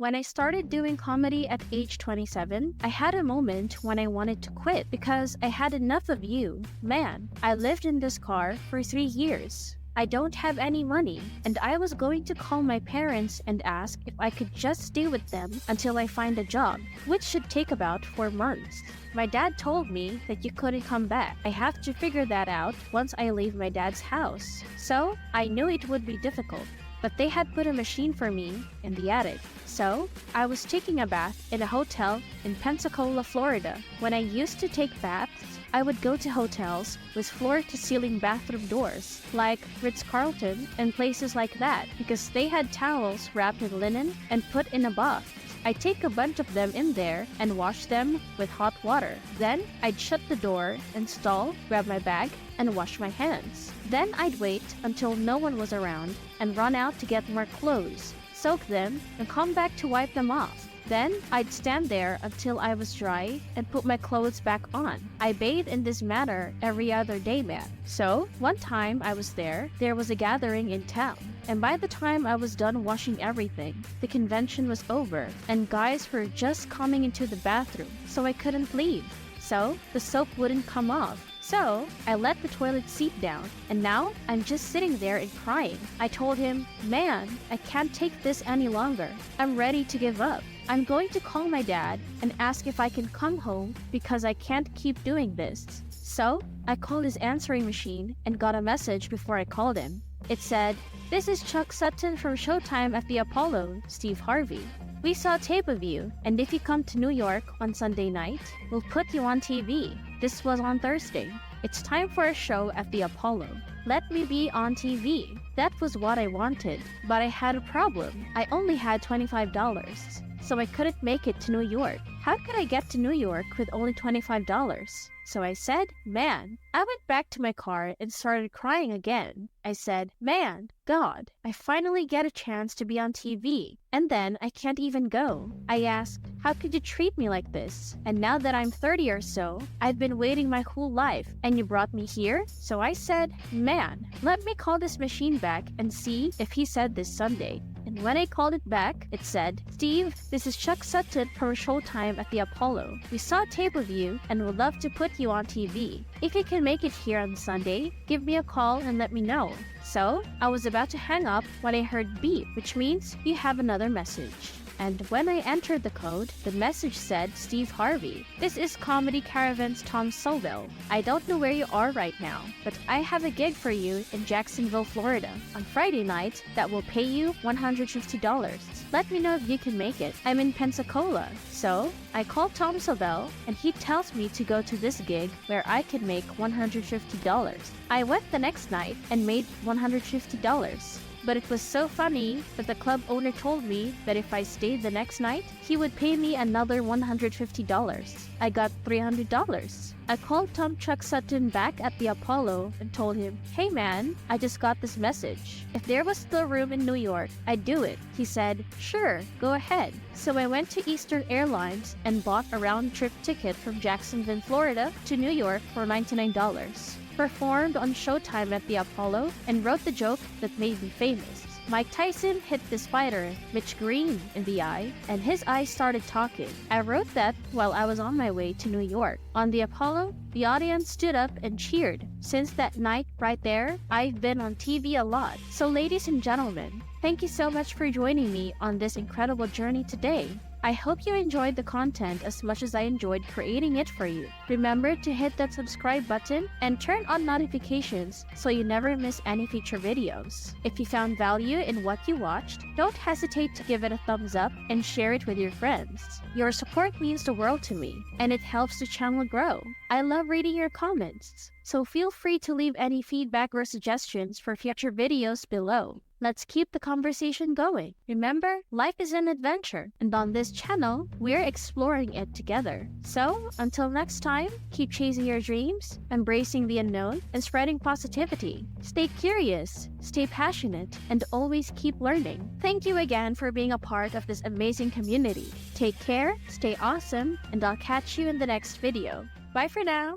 When I started doing comedy at age 27, I had a moment when I wanted to quit because I had enough of you. Man, I lived in this car for 3 years. I don't have any money, and I was going to call my parents and ask if I could just stay with them until I find a job, which should take about 4 months. My dad told me that you couldn't come back. I have to figure that out once I leave my dad's house. So, I knew it would be difficult, but they had put a machine for me in the attic. So, I was taking a bath in a hotel in Pensacola, Florida. When I used to take baths, I would go to hotels with floor-to-ceiling bathroom doors, like Ritz-Carlton and places like that, because they had towels wrapped in linen and put in a bath. I'd take a bunch of them in there and wash them with hot water. Then, I'd shut the door, install, grab my bag, and wash my hands. Then I'd wait until no one was around and run out to get more clothes, soak them, and come back to wipe them off. Then, I'd stand there until I was dry and put my clothes back on. I bathed in this manner every other day, man. So, one time I was there was a gathering in town. And by the time I was done washing everything, the convention was over and guys were just coming into the bathroom, so I couldn't leave. So, the soap wouldn't come off. So, I let the toilet seat down, and now I'm just sitting there and crying. I told him, "Man, I can't take this any longer. I'm ready to give up. I'm going to call my dad and ask if I can come home because I can't keep doing this." So, I called his answering machine and got a message before I called him. It said, "This is Chuck Sutton from Showtime at the Apollo, Steve Harvey. We saw tape of you, and if you come to New York on Sunday night, we'll put you on TV." This was on Thursday. "It's time for a show at the Apollo. Let me be on TV." That was what I wanted, but I had a problem. I only had $25, so I couldn't make it to New York. How could I get to New York with only $25? So I said, "Man." I went back to my car and started crying again. I said, "Man, God, I finally get a chance to be on TV, and then I can't even go." I asked, "How could you treat me like this? And now that I'm 30 or so, I've been waiting my whole life, and you brought me here?" So I said, "Man, let me call this machine back and see if he said this Sunday." And when I called it back, it said, "Steve, this is Chuck Sutton from Showtime at the Apollo. We saw tape of you and would love to put you on TV. If you can make it here on Sunday, give me a call and let me know." So, I was about to hang up when I heard beep, which means you have another message. And when I entered the code, the message said, "Steve Harvey. This is Comedy Caravan's Tom Sobel. I don't know where you are right now, but I have a gig for you in Jacksonville, Florida on Friday night that will pay you $150. Let me know if you can make it. I'm in Pensacola." So, I called Tom Sobel, and he tells me to go to this gig where I can make $150. I went the next night and made $150. But it was so funny that the club owner told me that if I stayed the next night, he would pay me another $150. I got $300. I called Tom Chuck Sutton back at the Apollo and told him, "Hey man, I just got this message. If there was still room in New York, I'd do it." He said, "Sure, go ahead." So I went to Eastern Airlines and bought a round-trip ticket from Jacksonville, Florida to New York for $99. Performed on Showtime at the Apollo, and wrote the joke that made me famous. Mike Tyson hit the spider, Mitch Green, in the eye, and his eye started talking. I wrote that while I was on my way to New York. On the Apollo, the audience stood up and cheered. Since that night right there, I've been on TV a lot. So ladies and gentlemen, thank you so much for joining me on this incredible journey today. I hope you enjoyed the content as much as I enjoyed creating it for you. Remember to hit that subscribe button and turn on notifications so you never miss any future videos. If you found value in what you watched, don't hesitate to give it a thumbs up and share it with your friends. Your support means the world to me, and it helps the channel grow. I love reading your comments, so feel free to leave any feedback or suggestions for future videos below. Let's keep the conversation going. Remember, life is an adventure, and on this channel, we're exploring it together. So, until next time, keep chasing your dreams, embracing the unknown, and spreading positivity. Stay curious, stay passionate, and always keep learning. Thank you again for being a part of this amazing community. Take care, stay awesome, and I'll catch you in the next video. Bye for now!